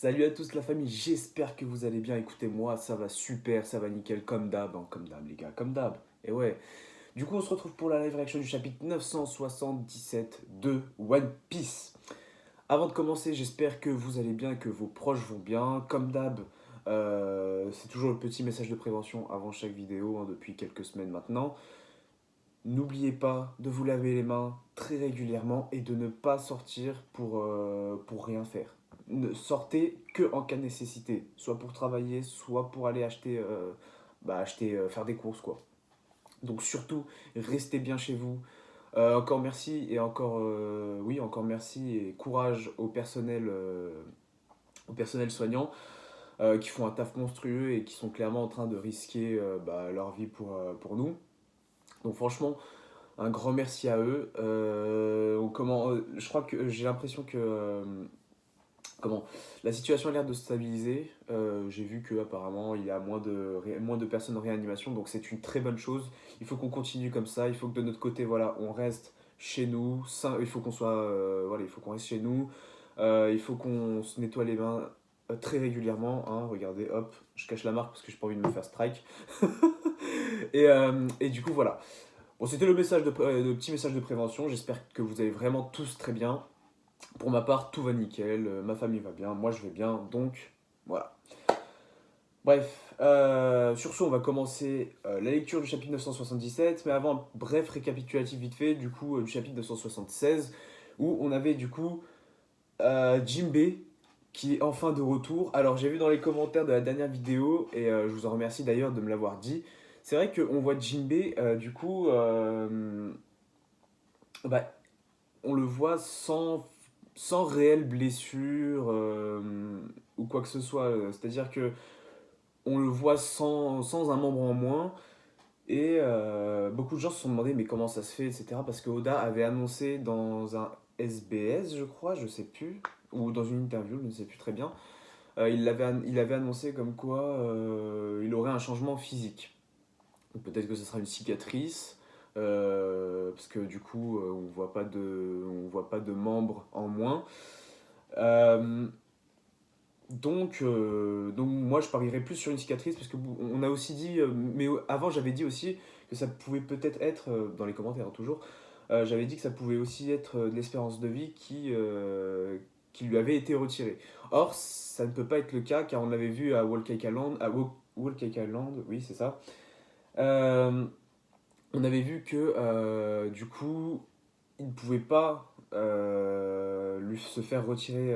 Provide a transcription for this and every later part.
Salut à tous la famille, j'espère que vous allez bien. Écoutez, moi ça va super, ça va nickel comme d'hab, hein, comme d'hab les gars, comme d'hab. Et ouais, du coup on se retrouve pour la live reaction du chapitre 977 de One Piece. Avant de commencer, j'espère que vous allez bien, que vos proches vont bien. Comme d'hab, c'est toujours le petit message de prévention avant chaque vidéo, hein, depuis quelques semaines maintenant. N'oubliez pas de vous laver les mains très régulièrement et de ne pas sortir pour rien faire. Ne sortez que en cas de nécessité, soit pour travailler, soit pour aller faire des courses quoi. Donc surtout, restez bien chez vous. Encore merci et encore merci et courage au personnel soignant qui font un taf monstrueux et qui sont clairement en train de risquer leur vie pour nous. Donc franchement, un grand merci à eux. Je crois que j'ai l'impression que comment la situation a l'air de se stabiliser. J'ai vu que apparemment il y a moins de personnes en réanimation, donc c'est une très bonne chose. Il faut qu'on continue comme ça. Il faut que de notre côté, voilà, on reste chez nous. Il faut qu'on soit, voilà, il faut qu'on reste chez nous. Il faut qu'on se nettoie les mains très régulièrement. Hein. Regardez, hop, je cache la marque parce que j'ai pas envie de me faire strike. Et du coup, voilà. Bon, c'était le petit message de prévention. J'espère que vous allez vraiment tous très bien. Pour ma part, tout va nickel. Ma famille va bien. Moi, je vais bien. Donc, voilà. Bref, sur ce, on va commencer la lecture du chapitre 977. Mais avant, un bref récapitulatif vite fait du chapitre 976 où on avait du coup Jinbei qui est enfin de retour. Alors, j'ai vu dans les commentaires de la dernière vidéo et je vous en remercie d'ailleurs de me l'avoir dit. C'est vrai qu'on voit Jinbei, bah, on le voit sans réelle blessure ou quoi que ce soit. C'est-à-dire que on le voit sans un membre en moins. Et beaucoup de gens se sont demandé mais comment ça se fait, etc. Parce que Oda avait annoncé dans un SBS, je crois, je sais plus, ou dans une interview, je ne sais plus très bien, il avait annoncé comme quoi il aurait un changement physique. Peut-être que ce sera une cicatrice, parce que du coup, on voit pas de membres en moins. Euh, donc moi, je parierais plus sur une cicatrice, parce que on a aussi dit, mais avant, j'avais dit aussi que ça pouvait peut-être être, dans les commentaires hein, toujours, j'avais dit que ça pouvait aussi être de l'espérance de vie qui lui avait été retirée. Or, ça ne peut pas être le cas, car on l'avait vu à Whole Cake Island, Whole Cake Island, oui, c'est ça. Euh, on avait vu que du coup, il ne pouvait pas lui se faire retirer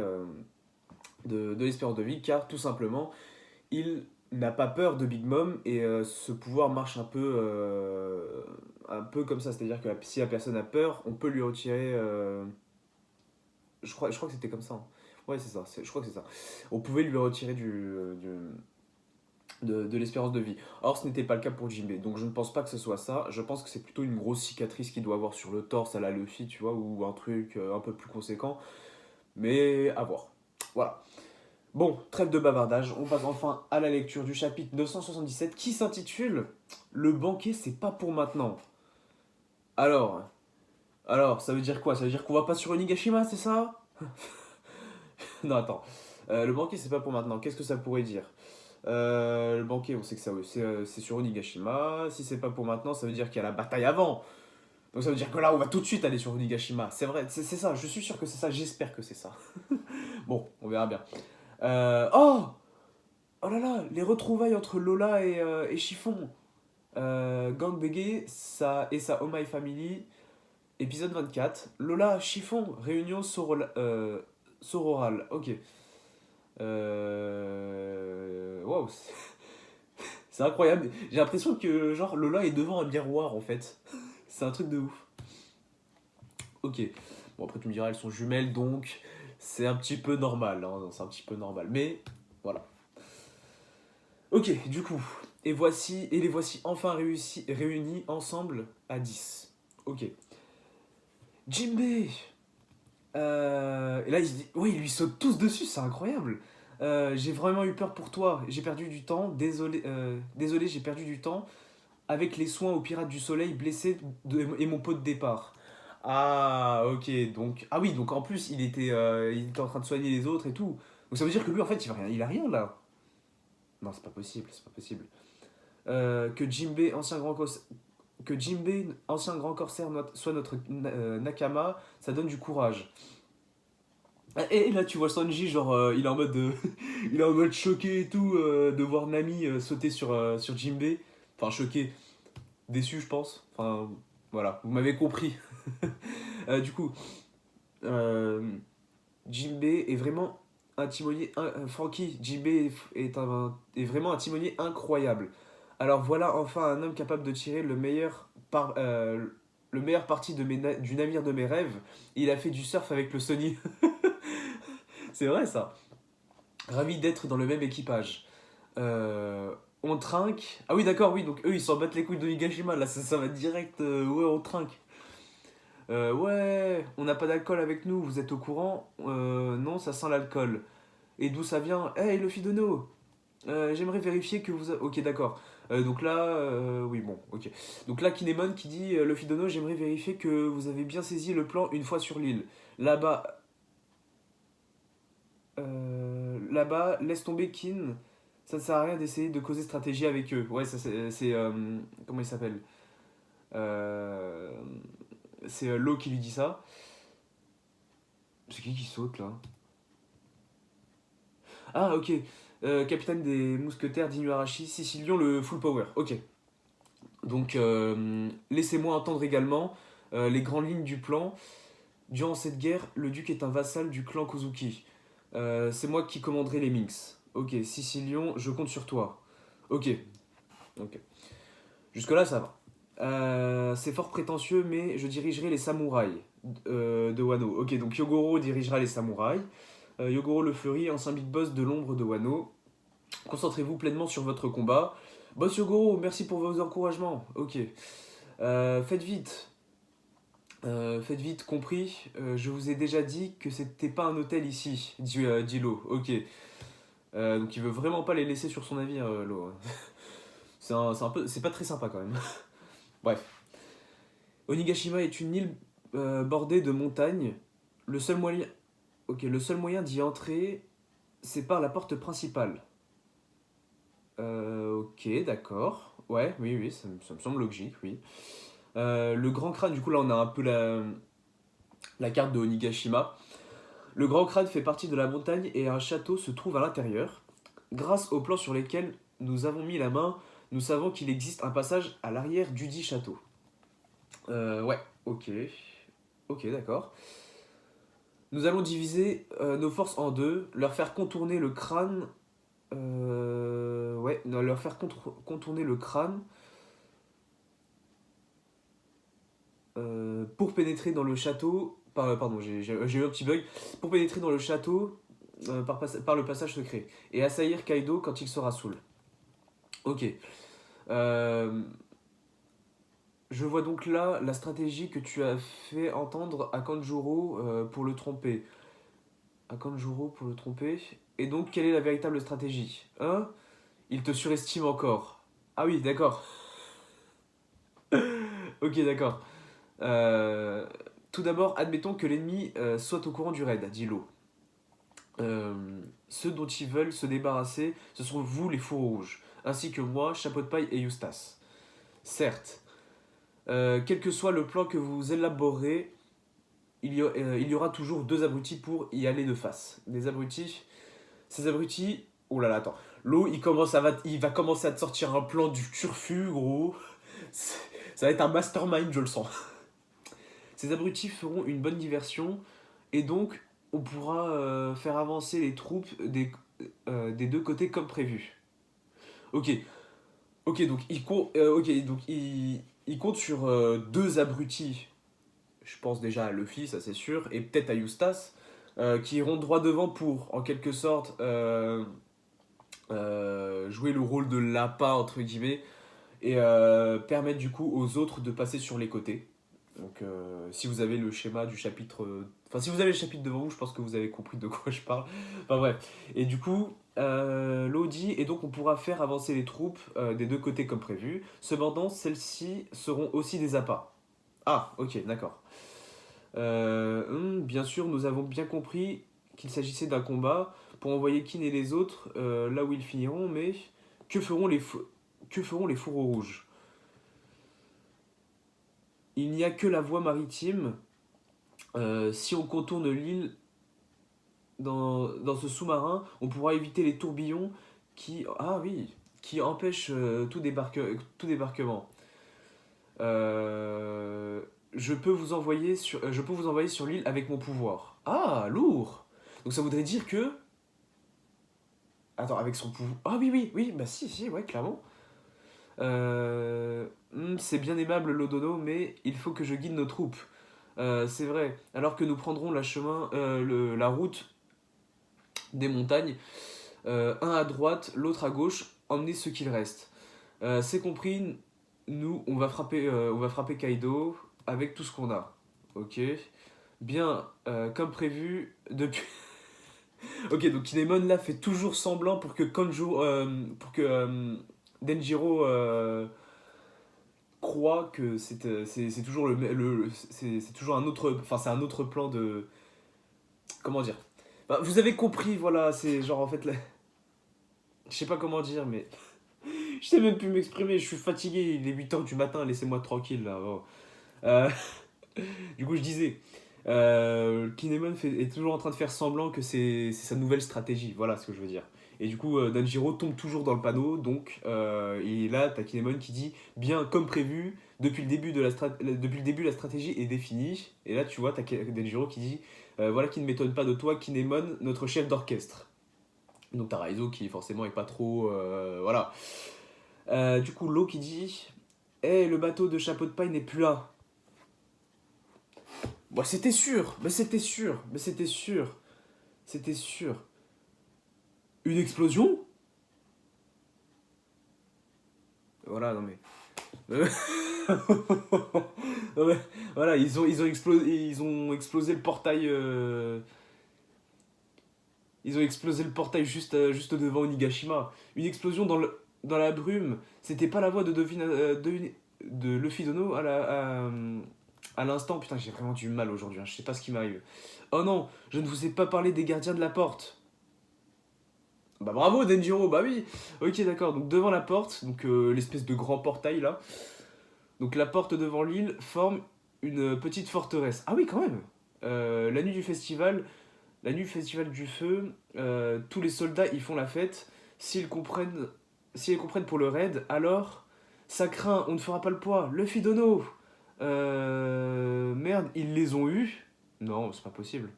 de l'espérance de vie car tout simplement, il n'a pas peur de Big Mom et ce pouvoir marche un peu comme ça. C'est-à-dire que si la personne a peur, on peut lui retirer. Je crois que c'était comme ça. Hein. Ouais, c'est ça. Je crois que c'est ça. On pouvait lui retirer de l'espérance de vie. Or, ce n'était pas le cas pour Jinbei. Donc, je ne pense pas que ce soit ça. Je pense que c'est plutôt une grosse cicatrice qu'il doit avoir sur le torse à la Luffy, tu vois, ou un truc un peu plus conséquent. Mais à voir. Voilà. Bon, trêve de bavardage. On passe enfin à la lecture du chapitre 977 qui s'intitule Le banquet, c'est pas pour maintenant. Alors, alors, ça veut dire quoi? Ça veut dire qu'on va pas sur Onigashima, c'est ça? Non, attends. Le banquet, c'est pas pour maintenant. Qu'est-ce que ça pourrait dire? Le banquet, on sait que ça, c'est sur Onigashima. Si c'est pas pour maintenant, ça veut dire qu'il y a la bataille avant. Donc ça veut dire que là, on va tout de suite aller sur Onigashima. C'est vrai, c'est ça. Je suis sûr que c'est ça. J'espère que c'est ça. Bon, on verra bien. Oh! Oh là là, les retrouvailles entre Lola et Chiffon. Gang Bégué et sa Oh My Family, épisode 24. Lola, Chiffon, réunion sororale. Ok. Waouh, c'est incroyable. J'ai l'impression que genre Lola est devant un miroir en fait. C'est un truc de ouf. Ok. Bon après tu me diras elles sont jumelles donc c'est un petit peu normal. Hein, c'est un petit peu normal. Mais voilà. Ok, du coup. Et les voici enfin réunis ensemble à 10. Ok. Jinbei Et là, ouais, ils lui sautent tous dessus, c'est incroyable. J'ai vraiment eu peur pour toi. J'ai perdu du temps. Désolé, j'ai perdu du temps avec les soins aux pirates du soleil blessés et mon pot de départ. Ah, ok. Donc, ah oui, donc en plus, il était en train de soigner les autres et tout. Donc ça veut dire que lui, en fait, il a rien là. Non, c'est pas possible, c'est pas possible. Que Jinbei, ancien grand corsaire, soit notre Nakama, ça donne du courage. Et là, tu vois Sanji, genre, il est en mode, il est en mode choqué et tout, de voir Nami sauter sur Jinbei. Enfin, choqué, déçu, je pense. Enfin, voilà, vous m'avez compris. Du coup, euh, Jinbei est vraiment un timonier. Franky, Jinbei est vraiment un timonier incroyable. Alors voilà enfin un homme capable de tirer le meilleur parti du navire de mes rêves. Il a fait du surf avec le Sony. C'est vrai ça. Ravi d'être dans le même équipage. On trinque. Ah oui, d'accord, oui, donc eux ils s'en battent les couilles de Higashima. Là, ça va direct. Ouais, on trinque. Ouais, on n'a pas d'alcool avec nous, vous êtes au courant? Non, ça sent l'alcool. Et d'où ça vient? Hey, Luffy Dono, j'aimerais vérifier que vous... Ok, d'accord. Donc là, oui, bon, ok. Donc là, Kinemon qui dit, Luffy Dono, j'aimerais vérifier que vous avez bien saisi le plan une fois sur l'île. Là-bas, là-bas, laisse tomber Kin. Ça ne sert à rien d'essayer de causer stratégie avec eux. Ouais, ça c'est comment il s'appelle? Euh, c'est Law qui lui dit ça. C'est qui saute là? Ah, ok. Capitaine des mousquetaires d'Inuarashi, Sicilion le full power. Ok. Donc, laissez-moi entendre également les grandes lignes du plan. Durant cette guerre, le duc est un vassal du clan Kozuki. C'est moi qui commanderai les Minx. Ok, Sicilion, je compte sur toi. Ok, ok. Jusque-là, ça va. C'est fort prétentieux, mais je dirigerai les samouraïs de Wano. Ok, donc Yogoro dirigera les samouraïs. Yogoro le Fleury, ancien big boss de l'ombre de Wano. Concentrez-vous pleinement sur votre combat. Boss Yogoro, merci pour vos encouragements. Ok. Faites vite. Faites vite, compris. Je vous ai déjà dit que c'était pas un hôtel ici, dit Lo. Ok. Donc il veut vraiment pas les laisser sur son navire, Lo. C'est pas très sympa quand même. Bref. Onigashima est une île bordée de montagnes. Le seul moyen, ok, le seul moyen d'y entrer, c'est par la porte principale. Ok, d'accord. Ouais, oui, oui, ça me semble logique, oui. Le grand crâne, du coup, là, on a un peu la carte de Onigashima. Le grand crâne fait partie de la montagne et un château se trouve à l'intérieur. Grâce aux plans sur lesquels nous avons mis la main, nous savons qu'il existe un passage à l'arrière du dit château. Ouais, ok. Ok, d'accord. Nous allons diviser nos forces en deux, leur faire contourner le crâne. Ouais, non, leur faire contourner le crâne pour pénétrer dans le château. Pardon, j'ai eu un petit bug. Pour pénétrer dans le château par le passage secret. Et assaillir Kaido quand il sera saoul. Ok. Euh, je vois donc là la stratégie que tu as fait entendre à Kanjuro pour le tromper. À Kanjuro pour le tromper. Et donc, quelle est la véritable stratégie? Hein? Il te surestime encore. Ah oui, d'accord. Ok, d'accord. Euh, Tout d'abord, admettons que l'ennemi soit au courant du raid, dit Lo. Ceux dont ils veulent se débarrasser, ce sont vous les fourreaux rouges, ainsi que moi, Chapeau de paille et Eustace. Certes, quel que soit le plan que vous élaborez, il y aura toujours deux abrutis pour y aller de face. Des abrutis. Ces abrutis. Oh là là, attends. L'eau, il va commencer à te sortir un plan du turfu, gros. Ça va être un mastermind, je le sens. Ces abrutis feront une bonne diversion et donc on pourra faire avancer les troupes des deux côtés comme prévu. Ok, ok, donc il compte sur deux abrutis. Je pense déjà à Luffy, ça c'est sûr, et peut-être à Eustace, qui iront droit devant pour, en quelque sorte, jouer le rôle de l'appât entre guillemets et permettre du coup aux autres de passer sur les côtés. Donc, si vous avez le schéma du chapitre. Enfin, si vous avez le chapitre devant vous, je pense que vous avez compris de quoi je parle. Enfin, bref. Et du coup, Lodi, et donc on pourra faire avancer les troupes des deux côtés comme prévu. Cependant, celles-ci seront aussi des appâts. Ah, ok, d'accord. Bien sûr, nous avons bien compris qu'il s'agissait d'un combat. pour envoyer Kin et les autres là où ils finiront, mais que feront que feront les fourreaux rouges? Il n'y a que la voie maritime. Si on contourne l'île dans ce sous-marin, on pourra éviter les tourbillons qui, ah oui, qui empêchent tout débarquement. Euh, je peux vous envoyer sur l'île avec mon pouvoir. Ah, lourd! Donc ça voudrait dire que... Attends, avec son pouvoir... Ah oui, oui, oui, bah si, si, ouais, clairement. C'est bien aimable l'Odono, mais il faut que je guide nos troupes. C'est vrai, alors que nous prendrons la route des montagnes, un à droite, l'autre à gauche, emmenez ce qu'il reste. C'est compris, nous, on va frapper Kaido avec tout ce qu'on a. Ok. Bien, comme prévu, depuis... ok, donc Kinemon là fait toujours semblant pour que Denjiro croit que c'est toujours c'est toujours un autre, enfin c'est un autre plan de, comment dire. Bah, vous avez compris, voilà, c'est genre en fait là, je sais pas comment dire, mais je sais même plus m'exprimer, je suis fatigué, il est 8h du matin, laissez-moi tranquille là. Oh. Euh, du coup, je disais, Kinemon est toujours en train de faire semblant que c'est sa nouvelle stratégie, voilà ce que je veux dire. Et du coup, Danjiro tombe toujours dans le panneau, donc, et là, t'as Kinemon qui dit, bien comme prévu, depuis le début, la stratégie est définie. Et là, tu vois, t'as Danjiro qui dit, voilà qui ne m'étonne pas de toi, Kinemon, notre chef d'orchestre. Donc t'as Raizo qui forcément est pas trop... voilà. Du coup, Law qui dit, eh, le bateau de chapeau de paille n'est plus là. Bah, c'était sûr, mais c'était sûr, mais c'était sûr, c'était sûr. Une explosion? Voilà, non mais. Non mais, voilà, ils ont explosé le portail. Ils ont explosé le portail juste devant Onigashima. Une explosion dans la brume. C'était pas la voix de Luffy Dono à l'instant. Putain, j'ai vraiment du mal aujourd'hui, hein, je sais pas ce qui m'arrive. Oh non, je ne vous ai pas parlé des gardiens de la porte. Bah bravo Denjiro, bah oui. Ok d'accord, donc devant la porte, donc l'espèce de grand portail là. Donc la porte devant l'île forme une petite forteresse. Ah oui quand même. La nuit du festival, la nuit du festival du feu, tous les soldats y font la fête. S'ils comprennent, s'ils comprennent pour le raid, alors ça craint, on ne fera pas le poids. Luffy Dono. Merde, ils les ont eus. Non, c'est pas possible.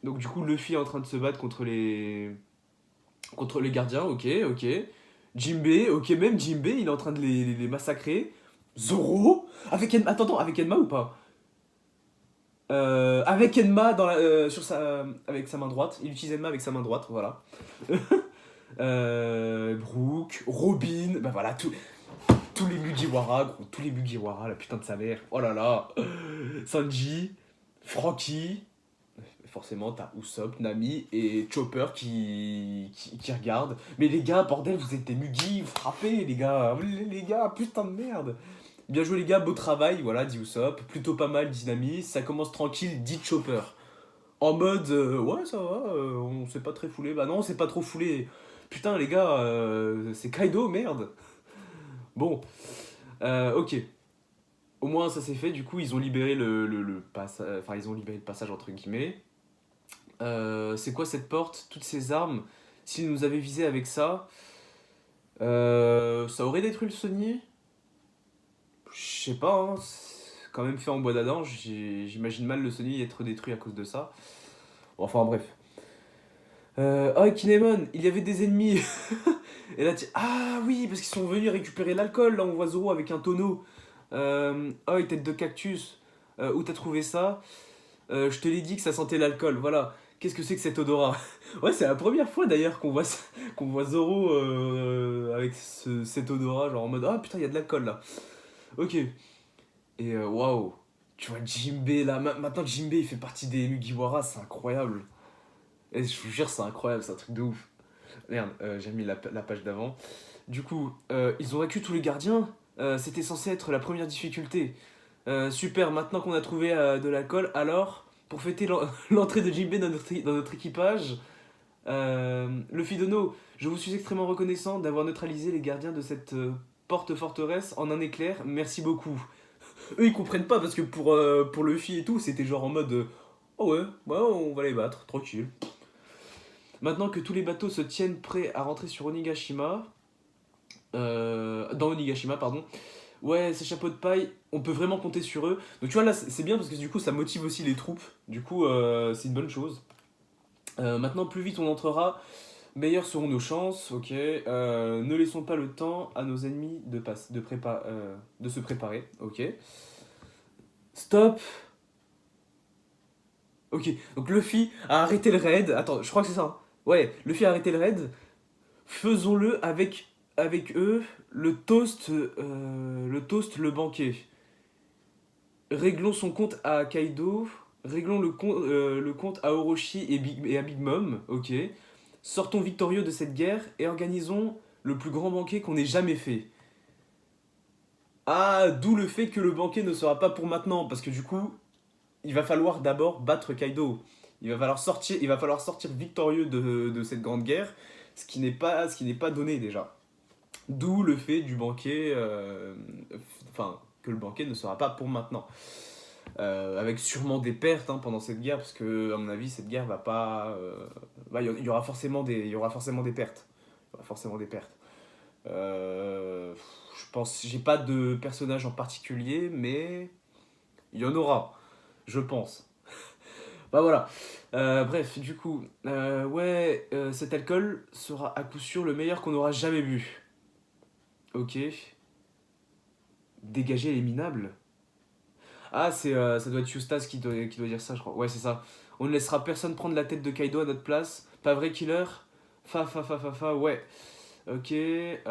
Donc du coup Luffy est en train de se battre contre les gardiens, ok, ok. Jinbei, ok, même Jinbei, il est en train de les massacrer. Zoro attends, avec Enma ou pas? Avec Enma avec sa main droite. Il utilise Enma avec sa main droite, voilà. Brook, Robin, bah voilà, tous les Mugiwara, gros, tous les Mugiwara, la putain de sa mère. Oh là là. Sanji, Franky, forcément, t'as Usopp, Nami et Chopper qui regardent. Mais les gars, bordel, vous êtes des Mugi, vous frappez, les gars. Les gars, putain de merde. Bien joué, les gars, beau travail, voilà, dit Usopp. Plutôt pas mal, dit Nami. Ça commence tranquille, dit Chopper. En mode, ouais, ça va, on s'est pas très foulé. Bah non, on s'est pas trop foulé. Putain, les gars, c'est Kaido, merde. Bon, ok. Au moins, ça s'est fait. Du coup, ils ont libéré le passage. Enfin, ils ont libéré le passage, entre guillemets. C'est quoi cette porte? Toutes ces armes, s'ils nous avaient visé avec ça, ça aurait détruit le Sony? Je sais pas, hein, c'est quand même fait en bois d'Adam, j'imagine mal le Sony être détruit à cause de ça. Enfin bref. Ah, Kinemon, il y avait des ennemis. Et là, ah oui, parce qu'ils sont venus récupérer l'alcool. Là, on voit Zoro avec un tonneau. Oh, tête de cactus. Où t'as trouvé ça? Je te l'ai dit que ça sentait l'alcool, voilà. Qu'est-ce que c'est que cet odorat? Ouais, c'est la première fois d'ailleurs qu'on voit Zoro avec cet odorat, genre en mode ah putain, il y a de l'alcool là. Ok. Et waouh, tu vois Jinbei là, maintenant Jinbei il fait partie des Mugiwara, c'est incroyable. Et je vous jure, c'est incroyable, c'est un truc de ouf. Merde, j'ai mis la page d'avant. Du coup, ils ont vaincu tous les gardiens. C'était censé être la première difficulté. Super, maintenant qu'on a trouvé de l'alcool, alors Pour fêter l'entrée de Jinbei dans notre équipage, Luffy Dono, je vous suis extrêmement reconnaissant d'avoir neutralisé les gardiens de cette porte-forteresse en un éclair. Merci beaucoup. Eux, ils comprennent pas parce que pour Luffy et tout, c'était genre en mode oh ouais, on va les battre, tranquille. Maintenant que tous les bateaux se tiennent prêts à rentrer sur Onigashima, dans Onigashima, pardon, ouais, ces chapeaux de paille, on peut vraiment compter sur eux. Donc tu vois, là, c'est bien parce que du coup, ça motive aussi les troupes. Du coup, c'est une bonne chose. Maintenant, plus vite on entrera, meilleures seront nos chances, ok. Ne laissons pas le temps à nos ennemis de se préparer, ok. Stop. Ok, donc Luffy a arrêté le raid. Attends, je crois que c'est ça, hein. Ouais, Luffy a arrêté le raid. Faisons-le avec eux, le banquet. Réglons son compte à Kaido. Réglons le compte à Orochi et à Big Mom, ok. Sortons victorieux de cette guerre et organisons le plus grand banquet qu'on ait jamais fait. Ah, d'où le fait que le banquet ne sera pas pour maintenant, parce que du coup, il va falloir d'abord battre Kaido. Il va falloir sortir victorieux de cette grande guerre, ce qui n'est pas donné déjà. D'où le fait du banquet, enfin, que le banquet ne sera pas pour maintenant. Avec sûrement des pertes hein, pendant cette guerre, parce que, à mon avis, cette guerre va pas. Il y aura forcément il y aura forcément des pertes. Il y aura forcément des pertes. Je pense, j'ai pas de personnage en particulier, mais il y en aura, je pense. Bah voilà. Bref, du coup, ouais, cet alcool sera à coup sûr le meilleur qu'on aura jamais bu. Ok. Dégager les minables. Ah, ça doit être Eustace qui doit dire ça, je crois. Ouais, c'est ça. On ne laissera personne prendre la tête de Kaido à notre place. Pas vrai, killer? Ouais. Ok. Putain,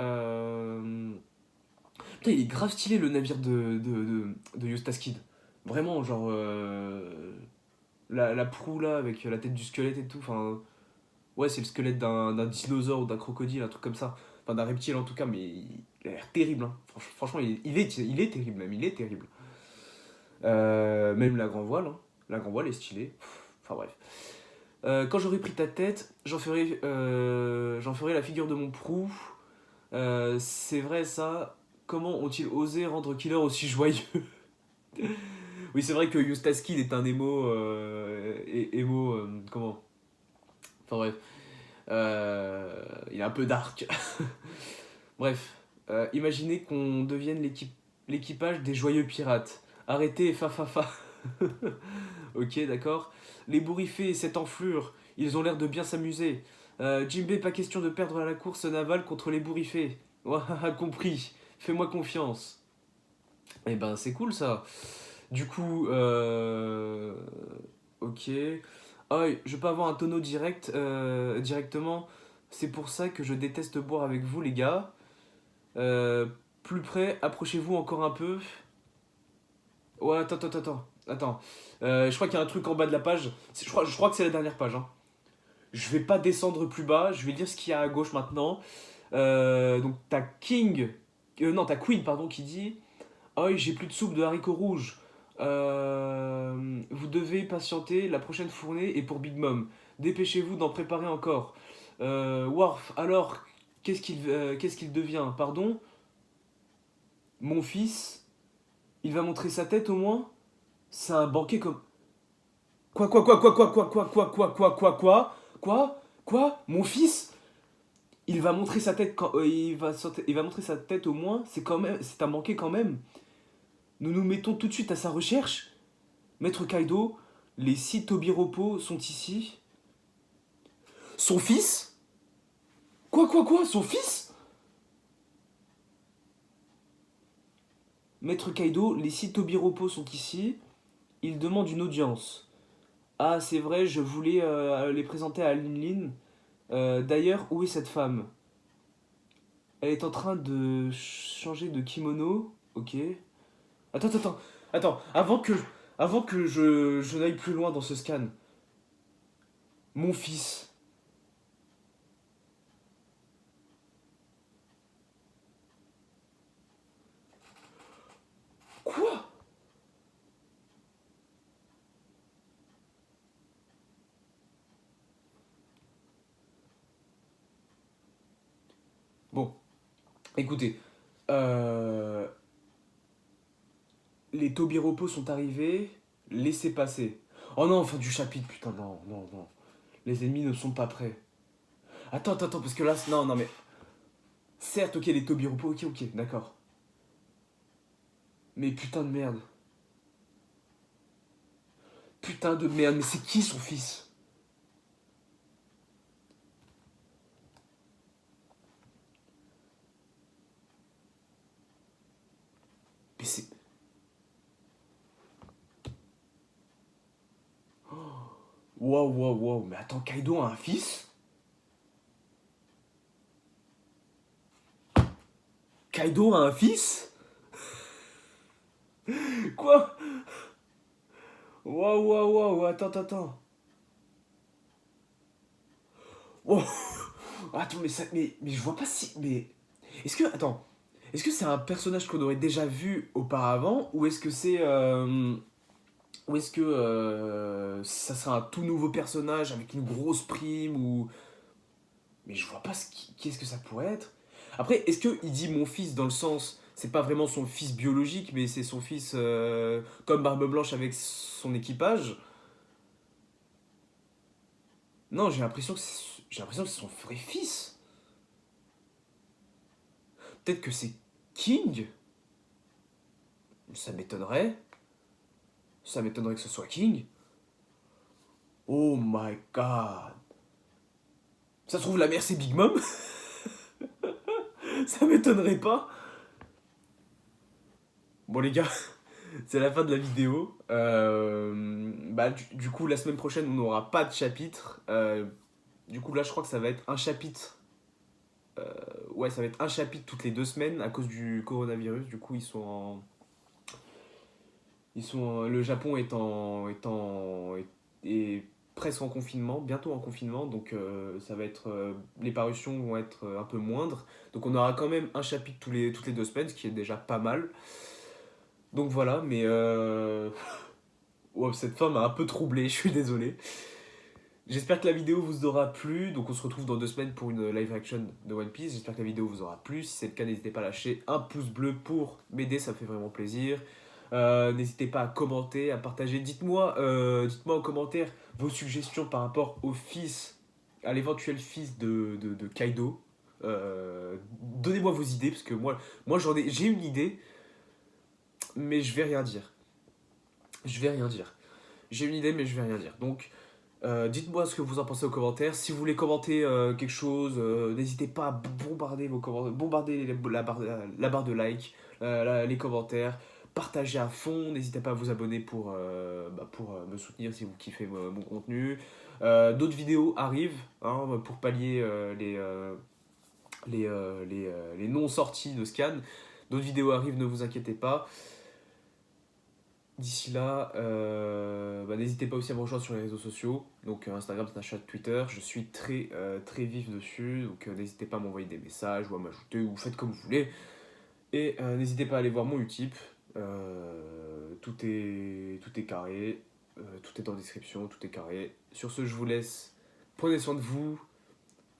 il est grave stylé le navire de Eustace Kid. Vraiment, genre. La proue là, avec la tête du squelette et tout. Enfin, ouais, c'est le squelette d'un dinosaure ou d'un crocodile, un truc comme ça. Enfin, d'un reptile en tout cas, mais il a l'air terrible. Hein. Franchement, il est terrible même, il est terrible. Même la grand voile, hein. La grand voile est stylée. Enfin bref. Quand j'aurai pris ta tête, j'en ferai la figure de mon prou. C'est vrai ça. Comment ont-ils osé rendre Killer aussi joyeux? Oui, c'est vrai que Eustace Kid est un émo. Comment? Enfin bref. Il est un peu dark. Bref. Imaginez qu'on devienne l'équipage des joyeux pirates. Arrêtez, fa. Ok, d'accord. Les bourriffés et cette enflure, ils ont l'air de bien s'amuser. Jinbei, pas question de perdre la course navale contre les bourriffés. Ouah, compris. Fais-moi confiance. Eh ben, c'est cool ça. Du coup, ok. Ah, oui, je peux avoir un tonneau directement. C'est pour ça que je déteste boire avec vous, les gars. Euh, Plus près, approchez-vous encore un peu. Ouais, attends. Je crois qu'il y a un truc en bas de la page. Je crois que c'est la dernière page. Hein. Je vais pas descendre plus bas. Je vais dire ce qu'il y a à gauche maintenant. Donc t'as non, t'as Queen, pardon, qui dit oh, j'ai plus de soupe de haricots rouges. Vous devez patienter. La prochaine fournée est pour Big Mom. Dépêchez-vous d'en préparer encore. Worf, alors, qu'est-ce qu'il devient? Pardon? Mon fils? Il va montrer sa tête au moins? C'est un banquet comme. Quoi? Mon fils? Il va montrer sa tête quand. Il va montrer sa tête au moins. C'est un banquet quand même. Nous nous mettons tout de suite à sa recherche. Maître Kaido, les 6 Tobiropo sont ici. Son fils? Son fils? Maître Kaido, les 6 Tobiropo sont ici. Il demande une audience. Ah, c'est vrai, je voulais les présenter à Lin Lin. D'ailleurs, où est cette femme? Elle est en train de changer de kimono. Ok. Attends. Avant que je n'aille plus loin dans ce scan. Mon fils. Quoi? Bon, écoutez, euh, les Tobiropos sont arrivés, laissez passer. Oh non, fin du chapitre, putain, non, non, non. Les ennemis ne sont pas prêts. Attends, parce que là, non, non, mais certes, ok, les Tobiropos, ok, d'accord. Mais putain de merde. Putain de merde, mais c'est qui son fils? Mais c'est. Waouh, mais attends, Kaido a un fils? Kaido a un fils? Quoi? Waouh, attends. Wow. Attends, mais je vois pas si. Mais. Est-ce que. Attends. Est-ce que c'est un personnage qu'on aurait déjà vu auparavant? Ou est-ce que c'est. Ou est-ce que ça sera un tout nouveau personnage avec une grosse prime ou. Mais je vois pas qu'est-ce que ça pourrait être. Après, est-ce qu'il dit mon fils dans le sens. C'est pas vraiment son fils biologique, mais c'est son fils comme Barbe Blanche avec son équipage? Non, j'ai l'impression que c'est son vrai fils. Peut-être que c'est King? Ça m'étonnerait. Ça m'étonnerait que ce soit King. Oh my god. Ça se trouve, la mère, c'est Big Mom? Ça m'étonnerait pas. Bon, les gars, c'est la fin de la vidéo. Bah, du coup, la semaine prochaine, on n'aura pas de chapitre. Du coup, là, je crois que ça va être un chapitre. Ouais, ça va être un chapitre toutes les 2 semaines à cause du coronavirus. Du coup, le Japon est presque en confinement, bientôt en confinement, donc ça va être, les parutions vont être un peu moindres. Donc on aura quand même un chapitre toutes les 2 semaines, ce qui est déjà pas mal. Donc voilà, mais ouais, cette fin m'a un peu troublé, je suis désolé. J'espère que la vidéo vous aura plu, donc on se retrouve dans 2 semaines pour une live action de One Piece. J'espère que la vidéo vous aura plu. Si c'est le cas, n'hésitez pas à lâcher un pouce bleu pour m'aider, ça me fait vraiment plaisir. N'hésitez pas à commenter, à partager. Dites-moi en commentaire vos suggestions par rapport au fils, à l'éventuel fils de Kaido. Donnez-moi vos idées, parce que moi j'ai une idée, mais je vais rien dire. Je vais rien dire. J'ai une idée, mais je vais rien dire. Donc, dites-moi ce que vous en pensez aux commentaires. Si vous voulez commenter quelque chose, n'hésitez pas à bombarder vos commentaires, bombarder la barre de like, les commentaires, partagez à fond. N'hésitez pas à vous abonner pour me soutenir si vous kiffez mon contenu. D'autres vidéos arrivent hein, pour pallier les non-sorties de Scan. D'autres vidéos arrivent, ne vous inquiétez pas. D'ici là, n'hésitez pas aussi à me rejoindre sur les réseaux sociaux, donc Instagram, Snapchat, Twitter. Je suis très vif dessus, donc n'hésitez pas à m'envoyer des messages ou à m'ajouter, ou faites comme vous voulez. Et n'hésitez pas à aller voir mon Utip. Tout est carré, tout est en description, tout est carré. Sur ce, je vous laisse. Prenez soin de vous,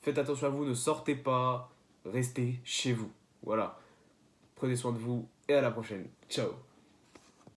faites attention à vous, ne sortez pas, restez chez vous. Voilà, prenez soin de vous et à la prochaine. Ciao.